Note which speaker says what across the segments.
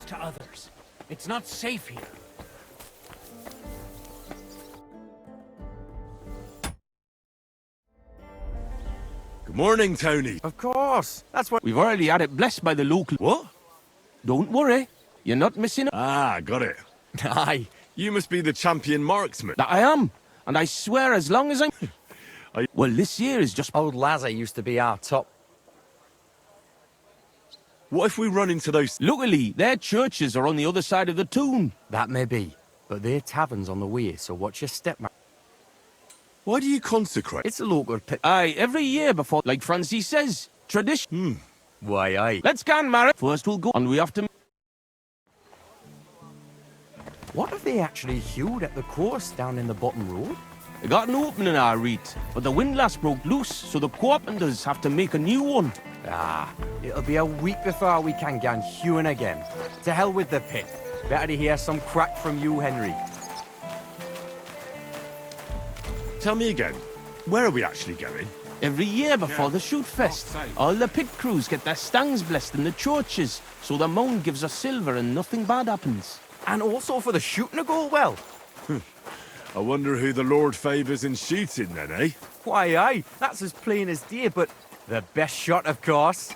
Speaker 1: to others. It's not safe here.
Speaker 2: Good morning, Tony.
Speaker 3: Of course. That's what...
Speaker 4: We've already had it blessed by the local...
Speaker 2: What?
Speaker 4: Don't worry. You're not missing...
Speaker 2: Ah, got it.
Speaker 3: Aye.
Speaker 2: You must be the champion marksman.
Speaker 4: That I am. And I swear as long as I'm... Well, this year is just...
Speaker 3: Old Lazar used to be our top.
Speaker 2: What if we run into those...
Speaker 4: Luckily, their churches are on the other side of the town.
Speaker 3: That may be. But their tavern's on the way, so watch your step, man.
Speaker 2: Why do you consecrate?
Speaker 3: It's a local pit.
Speaker 4: Aye, every year before, like Francis says. Tradition.
Speaker 3: Why, aye.
Speaker 4: Let's go and marry. First we'll go, and we have to...
Speaker 3: What have they actually hewed at the course down in the bottom road?
Speaker 4: They got an opening in our reed, but the windlass broke loose, so the carpenters have to make a new one.
Speaker 3: Ah, it'll be a week before we can get hewing again. To hell with the pit. Better to hear some crack from you, Henry.
Speaker 2: Tell me again, where are we actually going?
Speaker 4: Every year before the shoot fest, all the pit crews get their stangs blessed in the churches, so the mound gives us silver and nothing bad happens.
Speaker 3: And also for the shooting to go well.
Speaker 2: I wonder who the Lord favours in shooting then, eh?
Speaker 3: Why, aye, that's as plain as day, but the best shot, of course.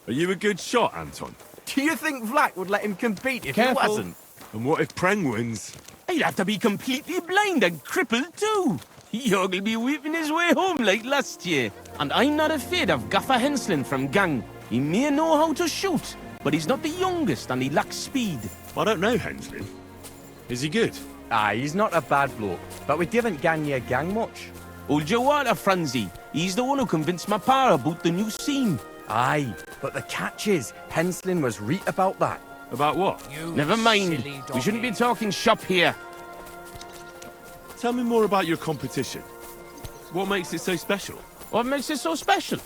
Speaker 2: Are you a good shot, Anton?
Speaker 3: Do you think Vlad would let him compete if
Speaker 4: Careful.
Speaker 3: he wasn't?
Speaker 2: And what if Preng wins?
Speaker 4: He'd have to be completely blind and crippled too. He'll be weeping his way home like last year. And I'm not afraid of Gaffer Henslin from Gang. He may know how to shoot, but he's not the youngest and he lacks speed.
Speaker 2: I don't know, Hensley. Is he good?
Speaker 3: Aye, he's not a bad bloke, but we didn't gang your gang much.
Speaker 4: Hold your water, Franzi. He's the one who convinced my pa about the new scene.
Speaker 3: Aye, but the catch is, Henslin was right about that.
Speaker 2: About what?
Speaker 4: Never mind. We shouldn't be talking shop here.
Speaker 2: Tell me more about your competition. What makes it so special?
Speaker 4: What makes it so special?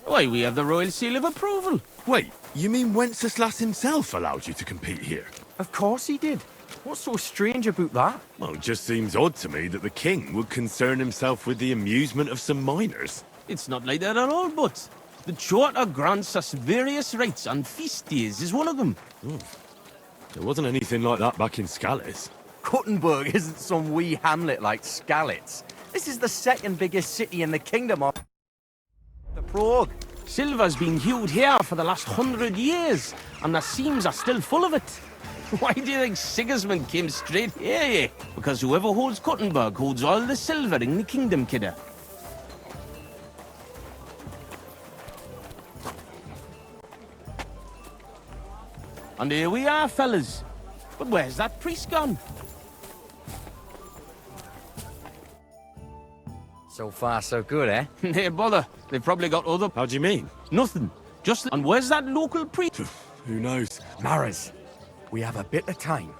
Speaker 4: Why, we have the royal seal of approval.
Speaker 2: Wait, you mean Wenceslas himself allowed you to compete here?
Speaker 3: Of course he did. What's so strange about that?
Speaker 2: Well, it just seems odd to me that the king would concern himself with the amusement of some minors.
Speaker 4: It's not like that at all, but the charter grants us various rights, and feast days is one of them.
Speaker 2: There wasn't anything like that back in Skalitz.
Speaker 3: Kuttenberg isn't some wee hamlet like Skalitz. This is the second biggest city in the kingdom of the Prague.
Speaker 4: Silver's been hewed here for the last 100 years, and the seams are still full of it. Why do you think Sigismund came straight here? Because whoever holds Kuttenberg holds all the silver in the kingdom, kidder. And here we are, fellas. But where's that priest gone?
Speaker 3: So far, so good, eh?
Speaker 4: Hey, bother. They've probably got other...
Speaker 2: How do you mean?
Speaker 4: Nothing. Just... And where's that local priest?
Speaker 2: Who knows?
Speaker 3: Maras, we have a bit of time,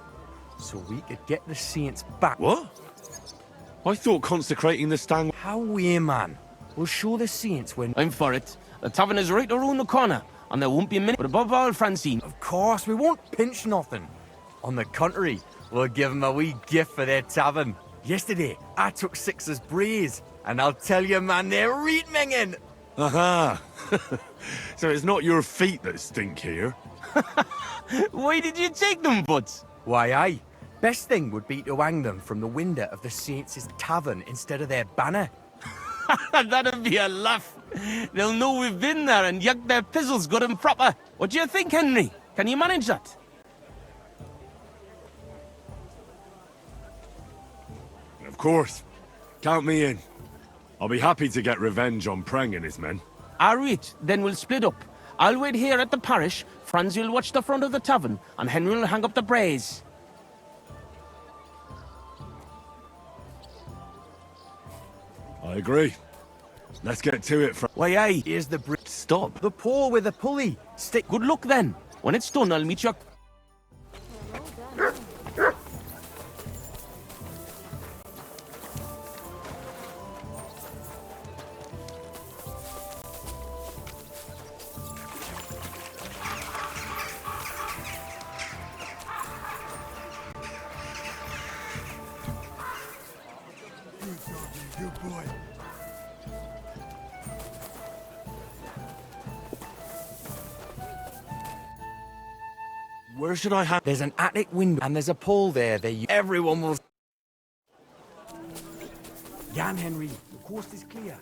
Speaker 3: so we could get the saints back.
Speaker 2: What? I thought consecrating the stang...
Speaker 3: How we, man? We'll show the saints when...
Speaker 4: I'm for it. The tavern is right around the corner, and there won't be a minute. But above all, Francine...
Speaker 3: Of course, we won't pinch nothing. On the contrary, we'll give them a wee gift for their tavern. Yesterday, I took 6's braes, and I'll tell you, man, they're reet-minging.
Speaker 2: Aha! So it's not your feet that stink here?
Speaker 4: Why did you take them, Butts?
Speaker 3: Why, aye. Best thing would be to hang them from the window of the saints' tavern instead of their banner.
Speaker 4: That'd be a laugh. They'll know we've been there and yucked their pizzles good and proper. What do you think, Henry? Can you manage that?
Speaker 2: Of course. Count me in. I'll be happy to get revenge on Preng and his men.
Speaker 4: All right, then we'll split up. I'll wait here at the parish, Franz will watch the front of the tavern, and Henry will hang up the braes.
Speaker 2: I agree. Let's get to it,
Speaker 4: Why, aye.
Speaker 3: Here's the
Speaker 2: Stop.
Speaker 3: the pole with the pulley. Stick.
Speaker 4: Good luck then. When it's done, I'll meet you.
Speaker 5: Good boy.
Speaker 2: Where should I have?
Speaker 3: There's an attic window, and there's a pole there. Everyone will... Jan, Henry, the coast is clear.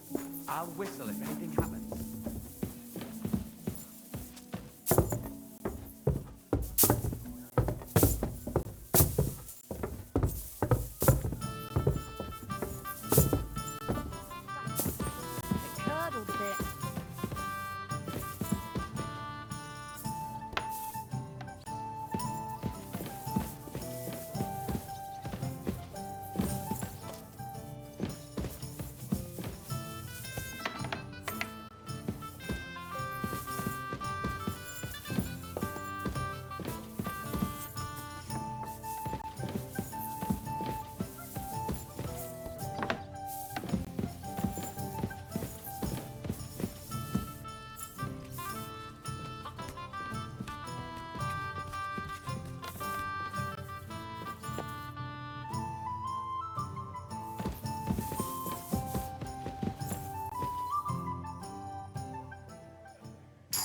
Speaker 3: I'll whistle if anything happens.
Speaker 6: It curdled a bit.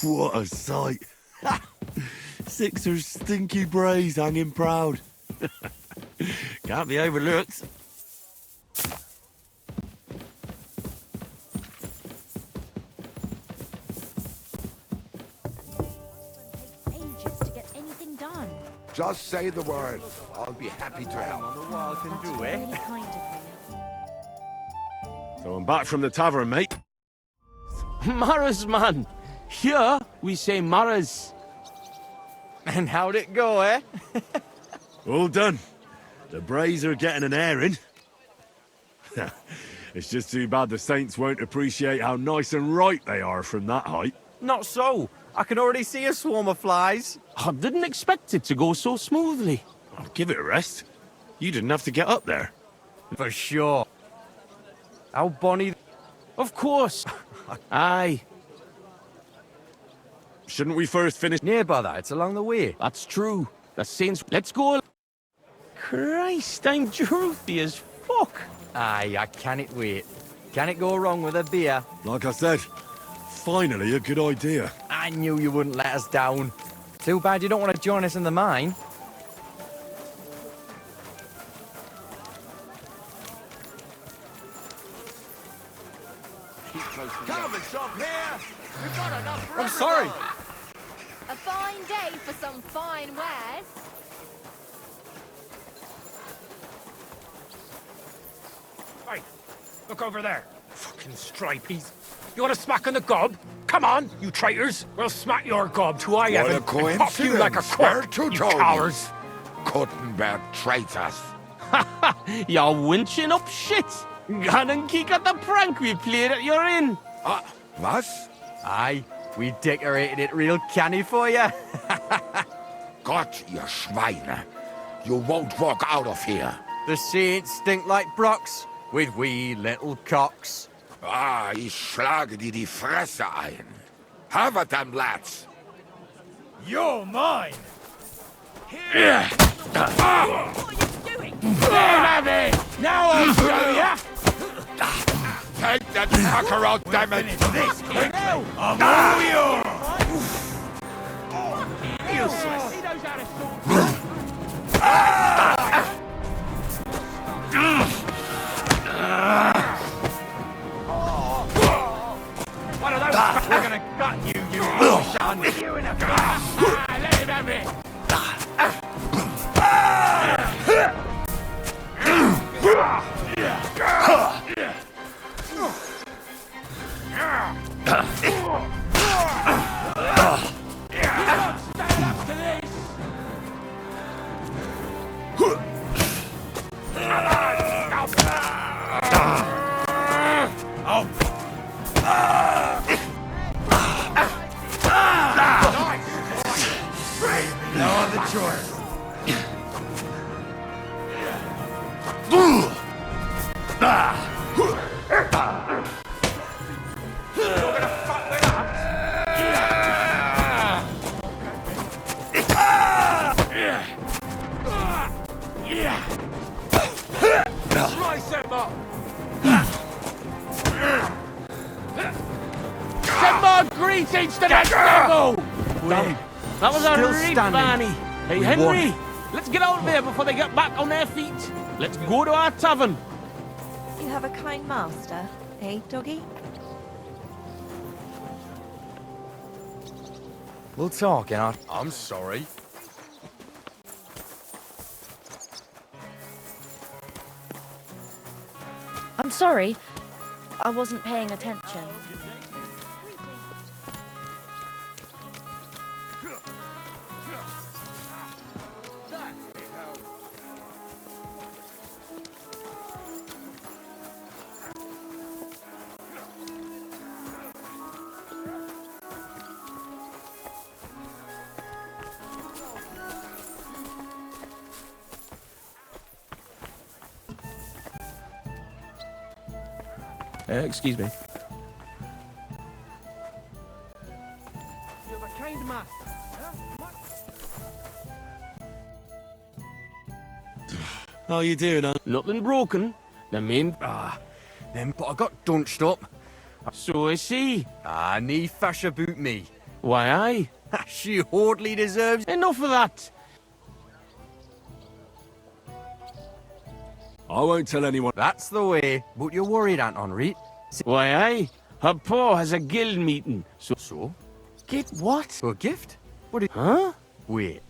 Speaker 2: What a sight. 6's stinky braes hanging proud. Can't be overlooked.
Speaker 6: Ages to get anything done.
Speaker 7: Just say the word. I'll be happy to help.
Speaker 3: On the wall can
Speaker 6: That's
Speaker 3: do,
Speaker 6: really kind of you.
Speaker 2: So I'm back from the tavern, mate.
Speaker 4: Maras, man. Here, we say Maras.
Speaker 3: And how'd it go, eh?
Speaker 2: All done. The braes are getting an airing. It's just too bad the saints won't appreciate how nice and right they are from that height.
Speaker 3: Not so. I can already see a swarm of flies.
Speaker 4: I didn't expect it to go so smoothly.
Speaker 2: Oh, give it a rest. You didn't have to get up there.
Speaker 3: For sure. How bonny...
Speaker 4: Of course. Aye,
Speaker 2: Shouldn't we first finish?
Speaker 3: Nearby that, it's along the way.
Speaker 4: that's true. The saints... Let's go. Christ, I'm droopy as fuck.
Speaker 3: Aye, I can't wait. Can it go wrong with a beer?
Speaker 2: Like I said, finally a good idea.
Speaker 3: I knew you wouldn't let us down. Too bad you don't want to join us in the mine.
Speaker 6: I'm sorry. A fine day for some fine wares.
Speaker 1: Hey, look over there. Fucking stripies. You want to smack on the gob? Come on, you traitors. We'll smack your gob too. I
Speaker 7: What a
Speaker 1: haven't. And pop you
Speaker 7: coincidence.
Speaker 1: like a
Speaker 7: Where
Speaker 1: cork,
Speaker 7: to,
Speaker 1: you
Speaker 7: Tonies?
Speaker 1: cowards.
Speaker 7: Kuttenberg traitors.
Speaker 4: You're winching up shit. Gone and kick at the prank we played at your inn.
Speaker 7: Was?
Speaker 3: Aye, we decorated it real canny for you.
Speaker 7: Gott, ihr Schweine. You won't walk out of here.
Speaker 3: The saints stink like brocks, with wee little cocks.
Speaker 7: Ich schlage dir die Fresse ein. Have it then, lads.
Speaker 1: You're mine.
Speaker 6: What are you doing?
Speaker 1: Now I'll show ya.
Speaker 7: Take that fucker out, damn it.
Speaker 1: This quick. I'm all yours. Useless.
Speaker 4: He knows how to sort.
Speaker 1: One of those. We're gonna gut you, you son. You in a let him have it. Stand up to this. No other choice. Slice him up.
Speaker 4: Send more greetings to that devil.
Speaker 3: Damn,
Speaker 4: That was a
Speaker 3: still
Speaker 4: real
Speaker 3: standing.
Speaker 4: Barney. Hey,
Speaker 3: We
Speaker 4: Henry! Let's get out of there before they get back on their feet. Let's go to our tavern.
Speaker 8: You have a kind master, eh, doggy?
Speaker 3: We'll talk in our... I'm sorry.
Speaker 9: I'm sorry. I wasn't paying attention.
Speaker 4: Excuse me.
Speaker 3: You're the kind master.
Speaker 2: How you doing, Aunt?
Speaker 4: Nothing broken. The main...
Speaker 3: Then, but I got dunched up.
Speaker 4: So I see.
Speaker 3: I need fash about me.
Speaker 4: Why, aye.
Speaker 3: She hardly deserves...
Speaker 4: Enough of that.
Speaker 2: I won't tell anyone.
Speaker 3: That's the way. But you're worried, Aunt Henri.
Speaker 4: Why, aye. Her paw has a guild meeting.
Speaker 3: So?
Speaker 4: Get what?
Speaker 3: A gift? What is...
Speaker 4: Huh?
Speaker 3: Wait.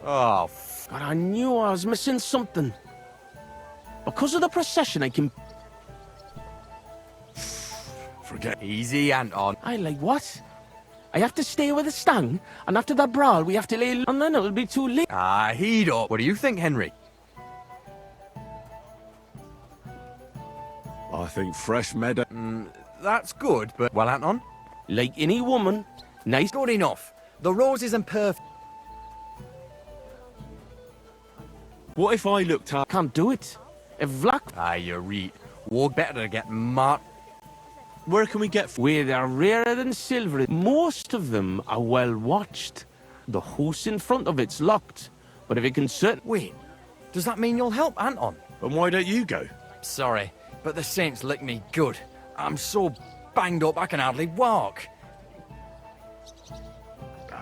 Speaker 3: Oh,
Speaker 4: God, I knew I was missing something. Because of the procession, I can...
Speaker 2: Forget.
Speaker 3: easy, Anton.
Speaker 4: I like what? I have to stay with the stang, and after that brawl, we have to lay... And then it'll be too late.
Speaker 3: Heat up. What do you think, Henry?
Speaker 2: I think fresh meadow.
Speaker 3: That's good, but... Well, Anton?
Speaker 4: Like any woman, nice...
Speaker 3: Good enough. The rose isn't perfect.
Speaker 2: What if I looked at...
Speaker 4: Can't do it. If Vlak...
Speaker 3: You're right. War better to get marked.
Speaker 2: Where can we get...
Speaker 4: Where they're rarer than silver, most of them are well watched. The house in front of it's locked. But if it can
Speaker 3: Wait. Does that mean you'll help, Anton?
Speaker 2: And why don't you go?
Speaker 3: Sorry, but the saints lick me good. I'm so banged up I can hardly walk.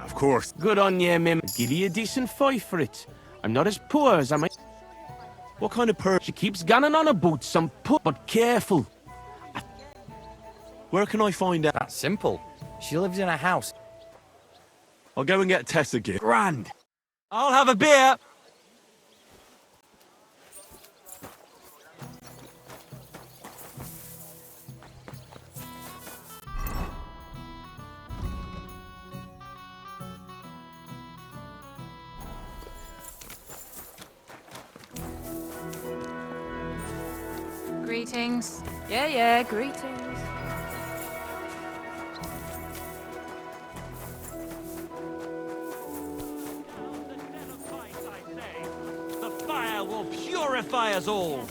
Speaker 2: Of course.
Speaker 4: Good on ye, Mim. Give you a decent fight for it. I'm not as poor as I might...
Speaker 2: What kind of per...
Speaker 4: She keeps ganning on about some but careful.
Speaker 2: Where can I find out?
Speaker 3: That's simple. She lives in a house.
Speaker 2: I'll go and get Tess a gift.
Speaker 3: Grand. I'll have a beer.
Speaker 6: Greetings.
Speaker 8: Yeah, greetings.
Speaker 10: The fire will purify us all.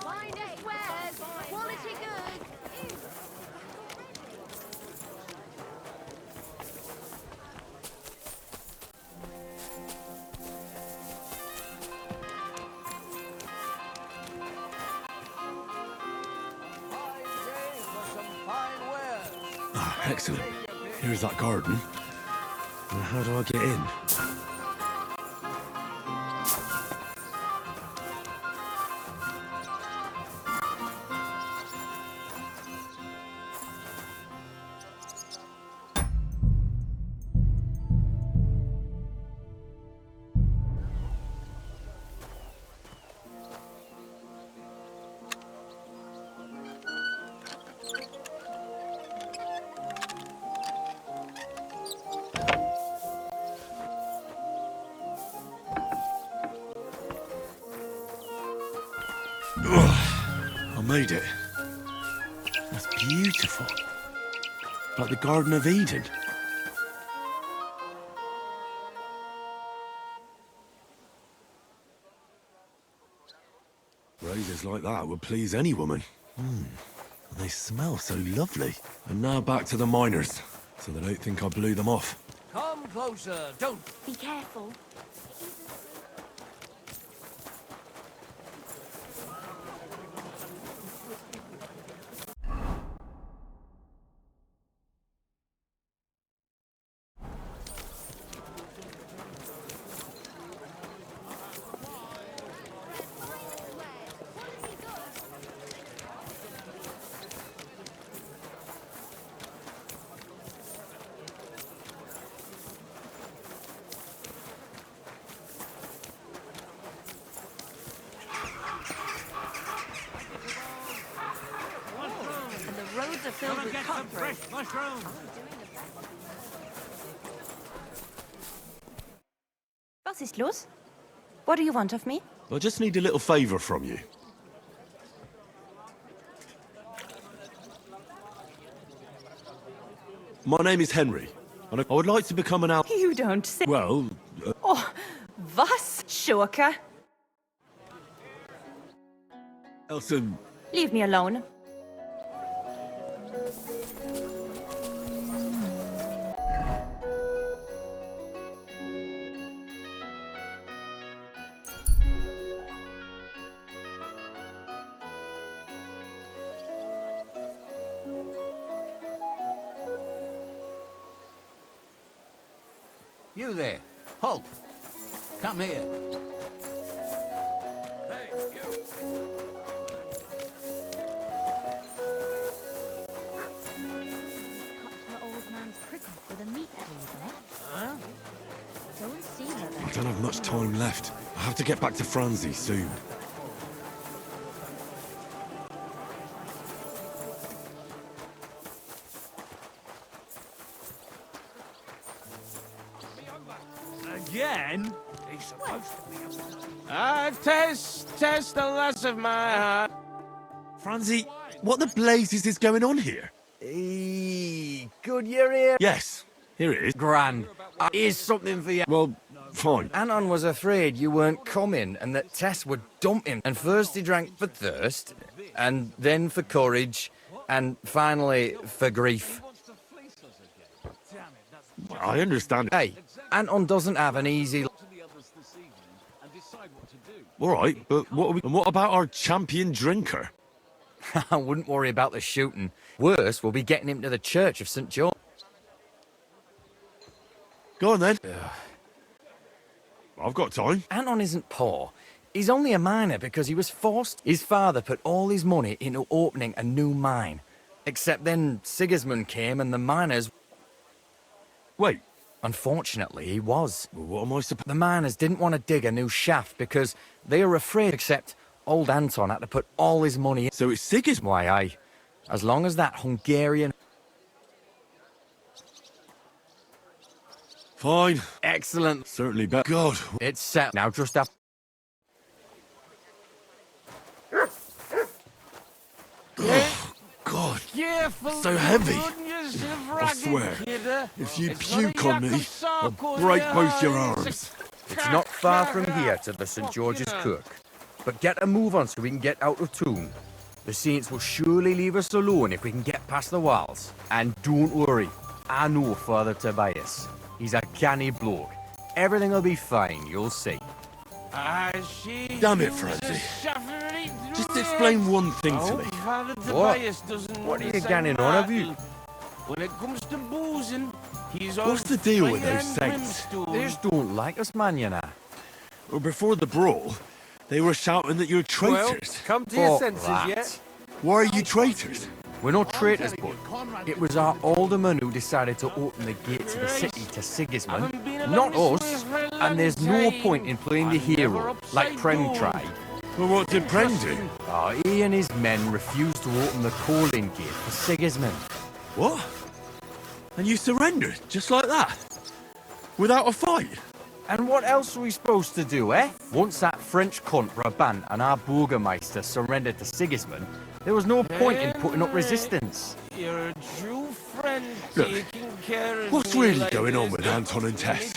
Speaker 6: Fine day wares. Quality goods.
Speaker 2: Excellent. Here's that garden. How do I get in? I made it. That's beautiful. Like the Garden of Eden. Flowers like that would please any woman. They smell so lovely. And now back to the miners, so they don't think I blew them off.
Speaker 10: Come closer, don't.
Speaker 9: Be careful.
Speaker 8: Roads are filled with cutthroats.
Speaker 10: Mushrooms.
Speaker 8: Was ist los? What do you want of me?
Speaker 2: I just need a little favour from you. My name is Henry, and I would like to become an
Speaker 8: You don't say.
Speaker 2: Well,
Speaker 8: Oh, was? Schurke?
Speaker 2: Elsa,
Speaker 8: Leave me alone.
Speaker 10: You there. Halt. Come here.
Speaker 1: Hey, you.
Speaker 9: Cut her old man's prick off with a meat cleaver. Huh? Go and see her then.
Speaker 2: I don't have much time left. I have to get back to Franzi soon.
Speaker 10: Again?
Speaker 1: He's supposed to be
Speaker 4: Tess, the lass of my heart.
Speaker 2: Franzi, what the blazes is going on here?
Speaker 3: Good you're here.
Speaker 2: Yes, here it is.
Speaker 3: Grand. Here's something for you.
Speaker 2: Well, fine.
Speaker 3: Anton was afraid you weren't coming and that Tess would dump him. And first he drank for thirst, and then for courage, and finally for grief.
Speaker 2: I understand.
Speaker 3: Hey, Anton doesn't have an easy...
Speaker 2: All right, but what about our champion drinker?
Speaker 3: I wouldn't worry about the shooting. Worse, we'll be getting him to the Church of St. John.
Speaker 2: Go on then. I've got time.
Speaker 3: Anton isn't poor. He's only a miner because he was forced. His father put all his money into opening a new mine. Except then Sigismund came and the miners...
Speaker 2: Wait.
Speaker 3: Unfortunately, he was.
Speaker 2: Well, what am I supposed...
Speaker 3: The miners didn't want to dig a new shaft because they were afraid, except old Anton had to put all his money in.
Speaker 2: So it's Sigismund?
Speaker 3: Why, aye. As long as that Hungarian...
Speaker 2: Fine.
Speaker 3: Excellent.
Speaker 2: Certainly better. God.
Speaker 3: It's set. Now just have...
Speaker 2: God.
Speaker 4: Careful,
Speaker 2: So heavy.
Speaker 4: I
Speaker 2: swear, if you puke on me, I'll break both your arms.
Speaker 3: It's not far from here to the St. George's Kirk. But get a move on so we can get out of tune. The saints will surely leave us alone if we can get past the walls. And don't worry, I know Father Tobias. He's a canny bloke. Everything will be fine, you'll see.
Speaker 2: Damn it, Franzi. Just explain one thing to me.
Speaker 3: What are you getting on of you?
Speaker 4: When it comes to boozing, he's
Speaker 2: What's the deal with those saints?
Speaker 3: They just don't like us, man, you know.
Speaker 2: Well, before the brawl, they were shouting that you're traitors.
Speaker 10: Come to your senses yet?
Speaker 2: Why are you traitors?
Speaker 3: We're not traitors, but it was our alderman who decided to open the gates of the city to Sigismund, not us. And there's no point in playing the hero, like Prem tried.
Speaker 2: Well, what did Pren do?
Speaker 3: He and his men refused to open the calling gate for Sigismund.
Speaker 2: What? And you surrendered, just like that? Without a fight?
Speaker 3: And what else were we supposed to do, eh? Once that French cunt Brabant and our Burgermeister surrendered to Sigismund, there was no point in putting up resistance.
Speaker 4: You're a true friend. friend,
Speaker 2: Look,
Speaker 4: taking care of
Speaker 2: what's
Speaker 4: me
Speaker 2: really
Speaker 4: like
Speaker 2: going on
Speaker 4: this.
Speaker 2: with Anton and Tess?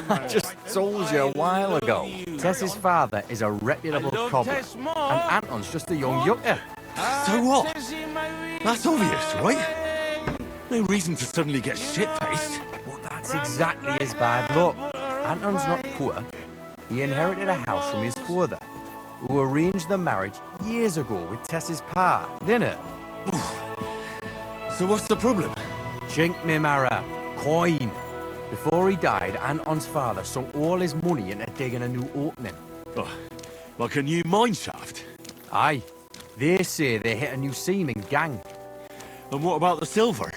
Speaker 3: I just told you a while ago. Tess's father is a reputable cobbler, and Anton's just a young yucca.
Speaker 2: So what? That's obvious, right? No reason to suddenly get shit-faced.
Speaker 3: Well, that's exactly his bad luck. Anton's not poor. He inherited a house from his father, who arranged the marriage years ago with Tess's pa, didn't it?
Speaker 2: So what's the problem?
Speaker 3: Chink me Mara, coin. Before he died, Anton's father sunk all his money into digging a new opening.
Speaker 2: Oh, like a new mine shaft?
Speaker 3: Aye. They say they hit a new seam in Gang.
Speaker 2: And what about the silver?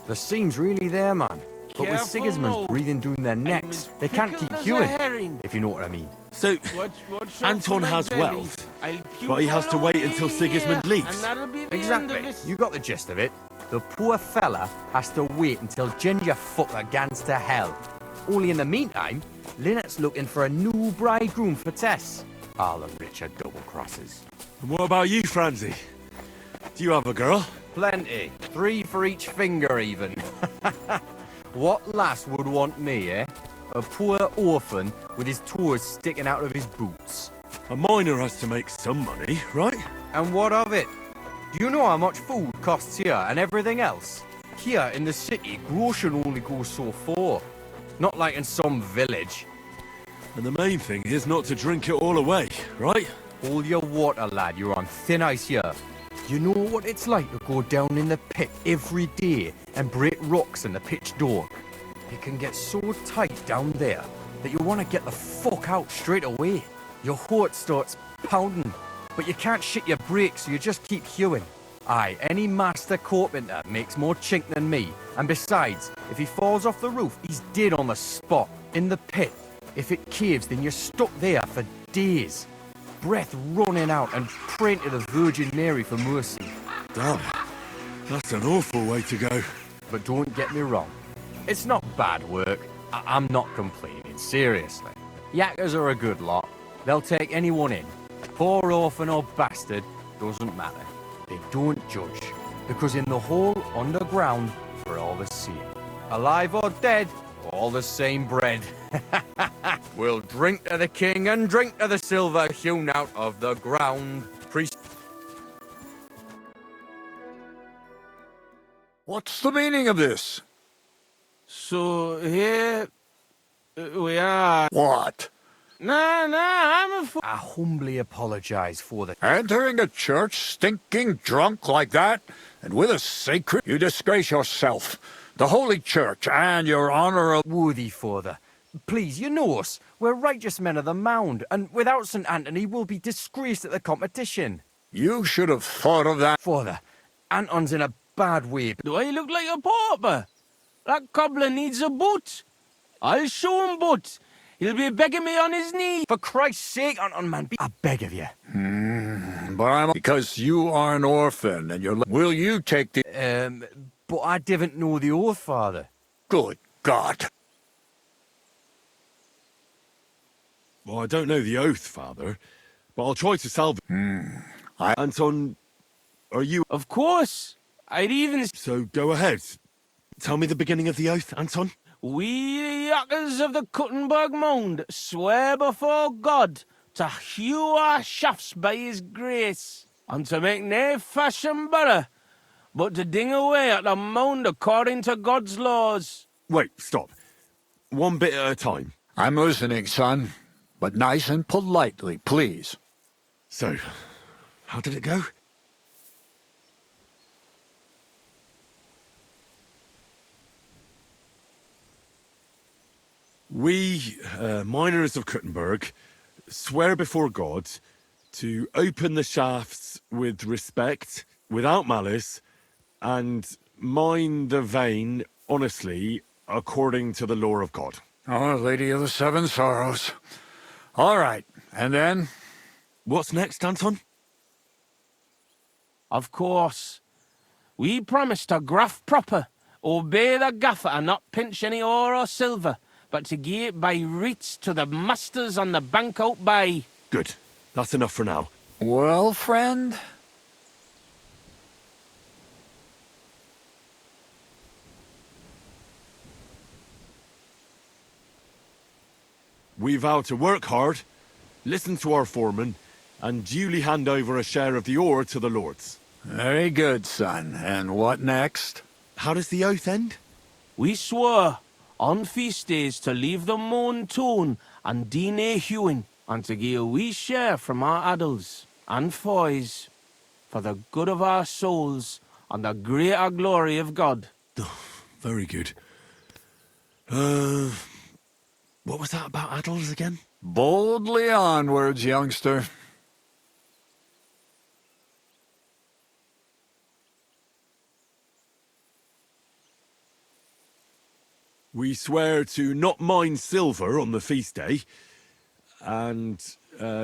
Speaker 3: The seam's really there, man. But with Sigismund's breathing down their necks, they can't keep hewing, if you know what I mean.
Speaker 2: So, Anton has wealth, but he has to wait until Sigismund leaves.
Speaker 3: Exactly. You got the gist of it. The poor fella has to wait until Ginger fucker gans to hell. Only in the meantime, Lynette's looking for a new bridegroom for Tess. All the rich are double crosses.
Speaker 2: And what about you, Franzi? Do you have a girl?
Speaker 3: Plenty. 3 for each finger, even. What lass would want me, eh? A poor orphan with his toes sticking out of his boots.
Speaker 2: A miner has to make some money, right?
Speaker 3: And what of it? Do you know how much food costs here and everything else? Here in the city, grocery only goes so far. Not like in some village.
Speaker 2: And the main thing is not to drink it all away, right?
Speaker 3: Hold your water, lad. You're on thin ice here. You know what it's like to go down in the pit every day and break rocks in the pitch dark? It can get so tight down there that you want to get the fuck out straight away. Your heart starts pounding, but you can't shit your brakes, so you just keep hewing. Aye, any master carpenter makes more chink than me, and besides, if he falls off the roof, he's dead on the spot, in the pit. If it caves, then you're stuck there for days. Breath running out and praying to the Virgin Mary for mercy.
Speaker 2: Damn, that's an awful way to go.
Speaker 3: But don't get me wrong, it's not bad work. I'm not complaining, seriously. Yakkers are a good lot. They'll take anyone in. Poor orphan or bastard, doesn't matter. They don't judge, because in the hole underground, we're all the same. Alive or dead, all the same bread. We'll drink to the king and drink to the silver hewn out of the ground. Priest.
Speaker 7: What's the meaning of this?
Speaker 4: So here we are.
Speaker 7: What?
Speaker 4: Nah, I'm a fool.
Speaker 3: I humbly apologize for the...
Speaker 7: Entering a church stinking drunk like that? And with a sacred... You disgrace yourself, the Holy Church, and your honour...
Speaker 3: Worthy father. Please, you know us. We're righteous men of the Mound, and without St. Anthony, we'll be disgraced at the competition.
Speaker 7: You should have thought of that.
Speaker 3: Father, Anton's in a bad way.
Speaker 4: Do I look like a pauper? That cobbler needs a boot. I'll show him boot. He'll be begging me on his knee.
Speaker 3: For Christ's sake, Anton, man, I beg of you.
Speaker 7: But I'm... Because you are an orphan, and you're... Will you take the...
Speaker 3: But I didn't know the oath, father.
Speaker 7: Good God.
Speaker 2: Well, I don't know the oath, Father, but I'll try to salvage... Anton, are you...
Speaker 4: Of course. I'd even...
Speaker 2: So go ahead. Tell me the beginning of the oath, Anton.
Speaker 4: We, the Yakkers of the Kuttenberg Mound, swear before God to hew our shafts by his grace, and to make nae fashion better, but to ding away at the mound according to God's laws.
Speaker 2: Wait, stop. One bit at a time.
Speaker 7: I'm listening, son. But nice and politely, please.
Speaker 2: So, how did it go? We, miners of Kuttenberg, swear before God to open the shafts with respect, without malice, and mine the vein honestly, according to the law of God.
Speaker 7: Oh, Lady of the Seven Sorrows. All right, and then?
Speaker 2: What's next, Anton?
Speaker 4: Of course. We promise to graft proper, obey the gaffer and not pinch any ore or silver, but to gie it by reets to the masters on the bank out by.
Speaker 2: Good. That's enough for now.
Speaker 7: Well, friend?
Speaker 2: We vow to work hard, listen to our foreman, and duly hand over a share of the ore to the lords.
Speaker 7: Very good, son. And what next?
Speaker 2: How does the oath end?
Speaker 4: We swore on feast days to leave the moan tone and DNA hewing, and to give a wee share from our adults and foys for the good of our souls and the greater glory of God.
Speaker 2: Very good. What was that about addles again?
Speaker 7: Boldly onwards, youngster.
Speaker 2: We swear to not mine silver on the feast day, and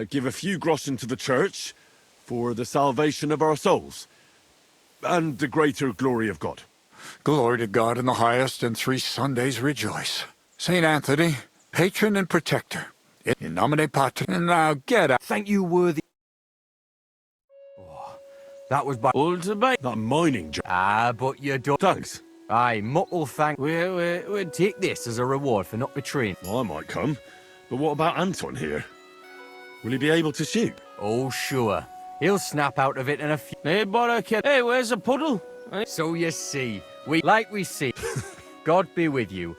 Speaker 2: give a few groschen to the church for the salvation of our souls, and the greater glory of God.
Speaker 7: Glory to God in the highest, and 3 Sundays rejoice. St. Anthony, patron and protector, in nomine Patri. And now get out.
Speaker 3: Thank you, worthy. Oh, that was by
Speaker 4: Old to bite.
Speaker 2: That mining job.
Speaker 3: Ah, but you don't.
Speaker 2: Thanks.
Speaker 3: Aye, muckle thank. We'll take this as a reward for not betraying.
Speaker 2: Well, I might come, but what about Anton here? Will he be able to shoot?
Speaker 3: Oh, sure. He'll snap out of it in a few.
Speaker 4: Hey, bother kid. Hey, where's the puddle?
Speaker 3: So you see, we see. God be with you.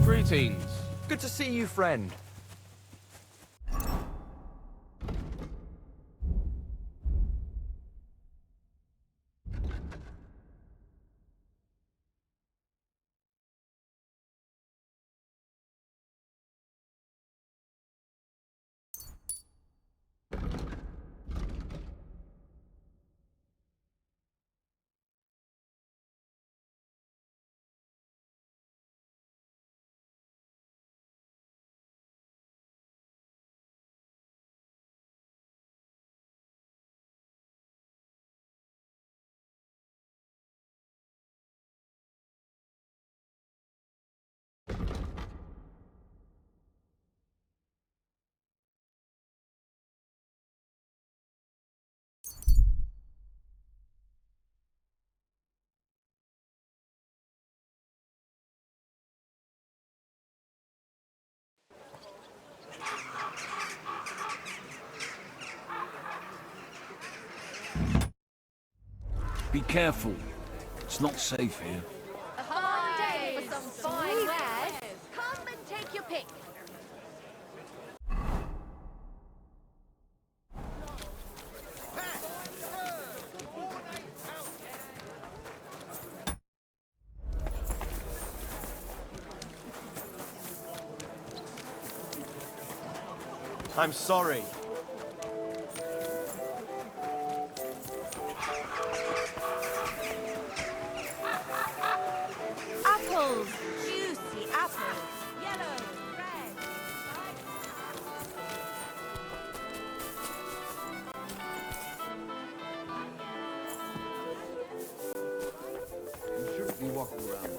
Speaker 4: Greetings.
Speaker 3: Good to see you, friend.
Speaker 10: Be careful. It's not safe here.
Speaker 6: A fine day for some fine wares. Come and take your pick.
Speaker 11: I'm sorry.
Speaker 8: Apples! Juicy apples! Yellow, red.
Speaker 3: You shouldn't be walking around.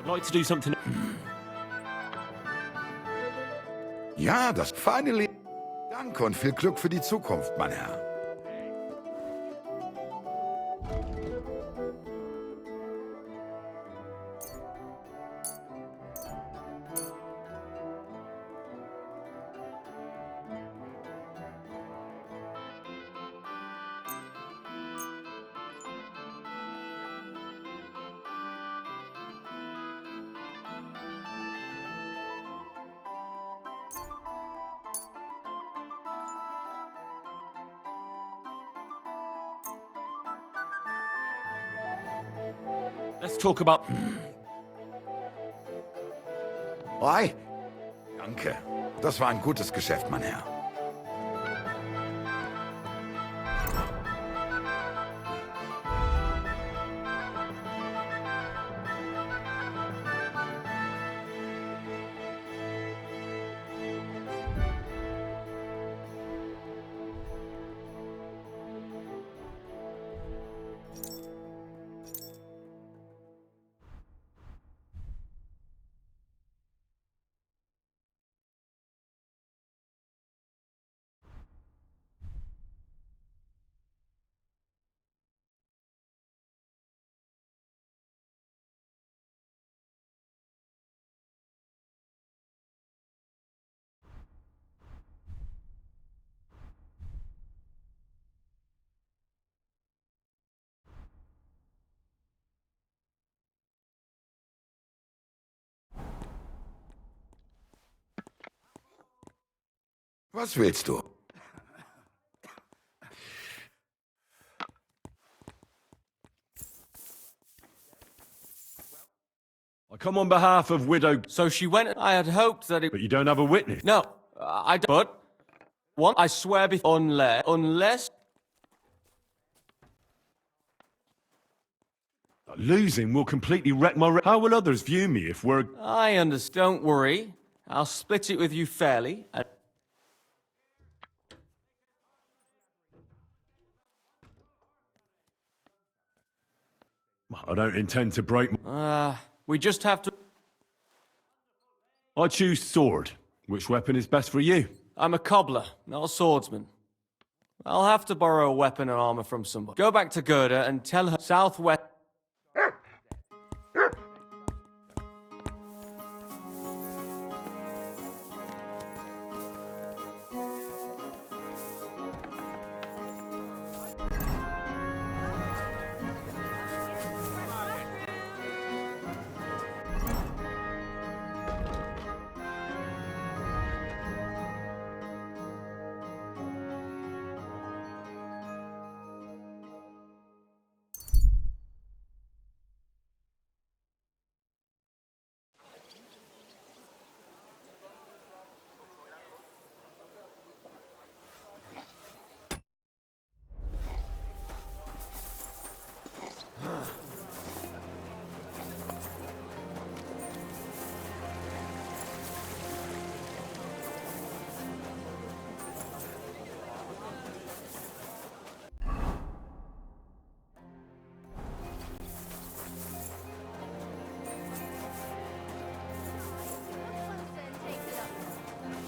Speaker 10: I'd like to do something.
Speaker 12: Ja, das feine Leben. Danke und viel Glück für die Zukunft, mein Herr.
Speaker 2: Let's talk about...
Speaker 12: Oi? Danke. Das war ein gutes Geschäft, mein Herr. Was willst du?
Speaker 2: I come on behalf of Widow...
Speaker 11: So she went. I had hoped that it.
Speaker 2: But you don't have a witness.
Speaker 11: No, I don't. But one, I swear before, unless.
Speaker 2: Losing will completely wreck my... How will others view me if we're...
Speaker 11: I understand. Don't worry. I'll split it with you fairly.
Speaker 2: I don't intend to break...
Speaker 11: We just have to.
Speaker 2: I choose sword. Which weapon is best for you?
Speaker 11: I'm a cobbler, not a swordsman. I'll have to borrow a weapon and armor from somebody. Go back to Gerda and tell her southwest.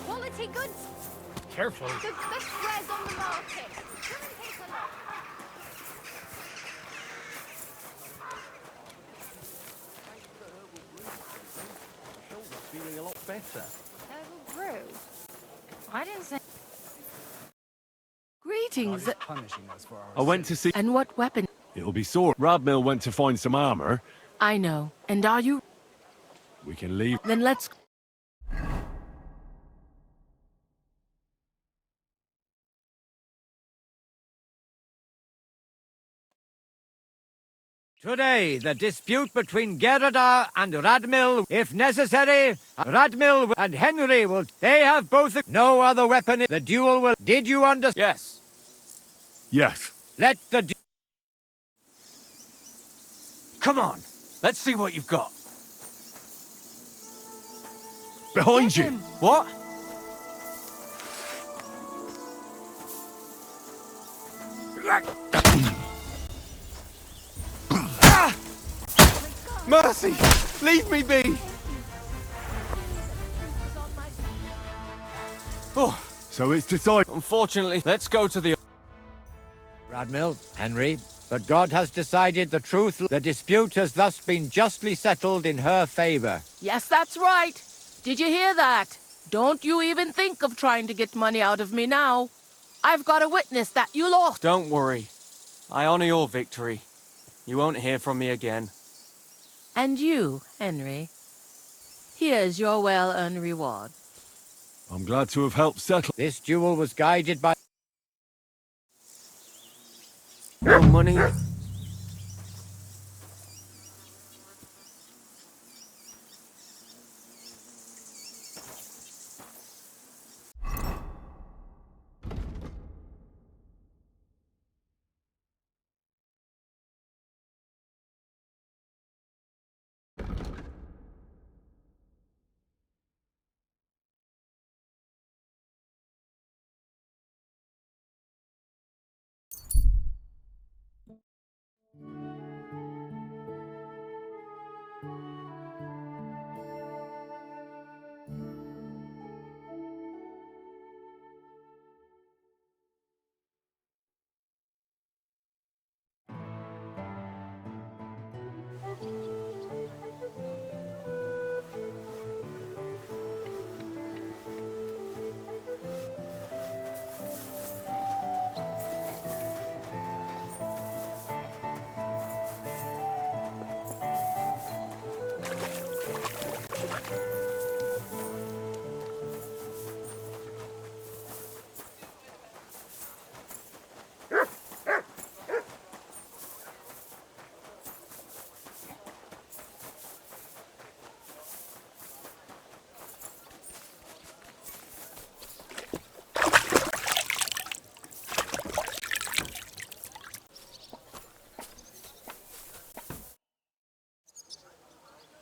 Speaker 6: Quality goods.
Speaker 1: Careful.
Speaker 6: The best wares on the market. Come and take a look.
Speaker 10: Feeling a lot better.
Speaker 9: Herbal brew? I didn't say... Greetings.
Speaker 2: I went to see...
Speaker 9: And what weapon?
Speaker 2: It'll be sword. Radmill went to find some armor.
Speaker 9: I know. And are you...
Speaker 2: We can leave...
Speaker 9: Then let's...
Speaker 13: Today, the dispute between Gerda and Radmill, if necessary, Radmill and Henry will... They have both... No other weapon. The duel will... Did you understand?
Speaker 11: Yes.
Speaker 2: Yes.
Speaker 13: Let the...
Speaker 11: Come on. Let's see what you've got.
Speaker 2: Behind you.
Speaker 11: What?
Speaker 3: Mercy! Leave me be!
Speaker 11: Oh,
Speaker 2: So it's decided...
Speaker 11: unfortunately, let's go to the...
Speaker 13: Radmill, Henry, but God has decided the truth. The dispute has thus been justly settled in her favor.
Speaker 9: Yes, that's right. Did you hear that? Don't you even think of trying to get money out of me now. I've got a witness that you lost.
Speaker 11: Don't worry. I honor your victory. You won't hear from me again.
Speaker 9: And you, Henry. Here's your well-earned reward.
Speaker 2: I'm glad to have helped settle...
Speaker 13: This duel was guided by...
Speaker 11: No money.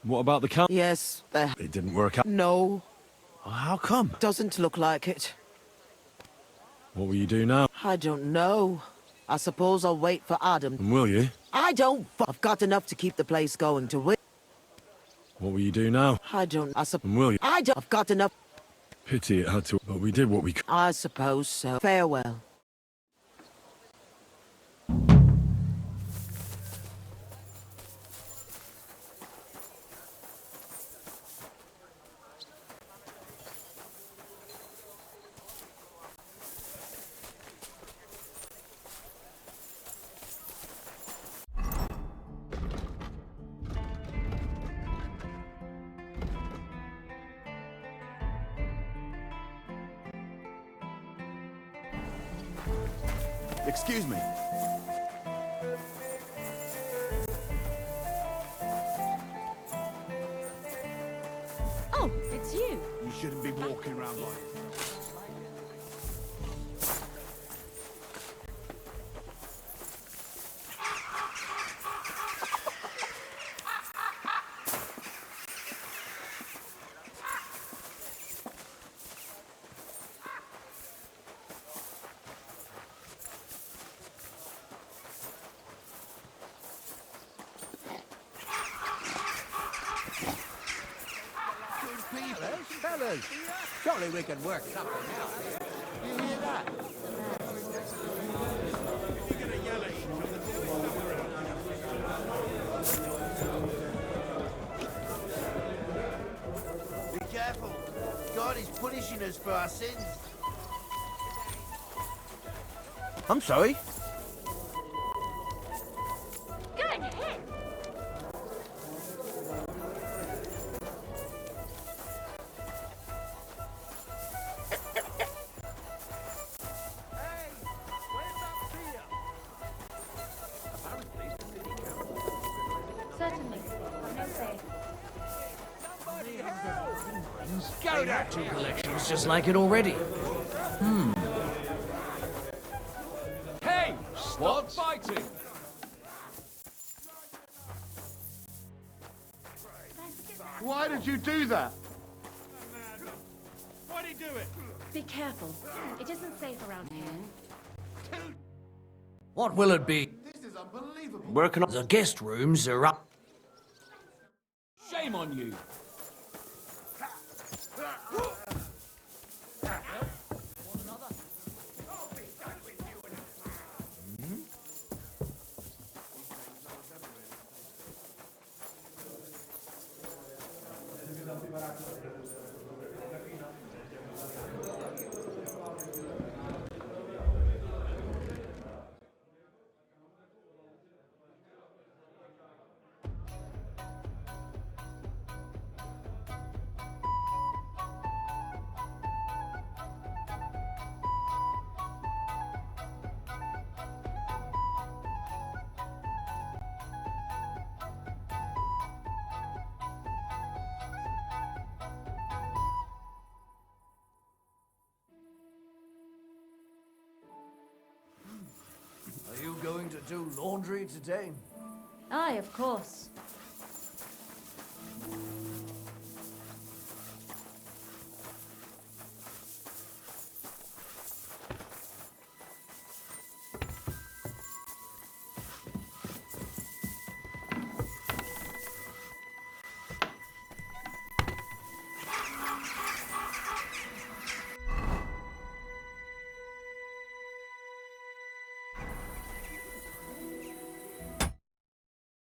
Speaker 2: What about the camp?
Speaker 14: Yes,
Speaker 2: It didn't work out.
Speaker 14: no,
Speaker 2: How come?
Speaker 14: doesn't look like it.
Speaker 2: What will you do now?
Speaker 14: I don't know. I suppose I'll wait for Adam.
Speaker 2: And will you?
Speaker 14: I don't. I've got enough to keep the place going to win.
Speaker 2: What will you do now?
Speaker 14: I don't.
Speaker 2: And will you?
Speaker 14: I don't. I've got enough.
Speaker 2: Pity it had to, but we did what we could.
Speaker 14: I suppose so. Farewell.
Speaker 12: Excuse me.
Speaker 6: Oh, it's you.
Speaker 12: You shouldn't be walking around like
Speaker 13: Fellas, surely we can work something out. You hear that?
Speaker 15: Be careful. God is punishing us for our sins.
Speaker 3: I'm sorry.
Speaker 6: Go ahead. Certainly. No say.
Speaker 10: Go down. 2 collections just like it already.
Speaker 5: Hey! Stop fighting! Why did you do that? Why'd he do it?
Speaker 6: Be careful. It isn't safe around here.
Speaker 10: What will it be?
Speaker 5: This is unbelievable.
Speaker 10: Working on the guest rooms are up. Shame on you.
Speaker 15: Are you going to do laundry today?
Speaker 6: Aye, of course.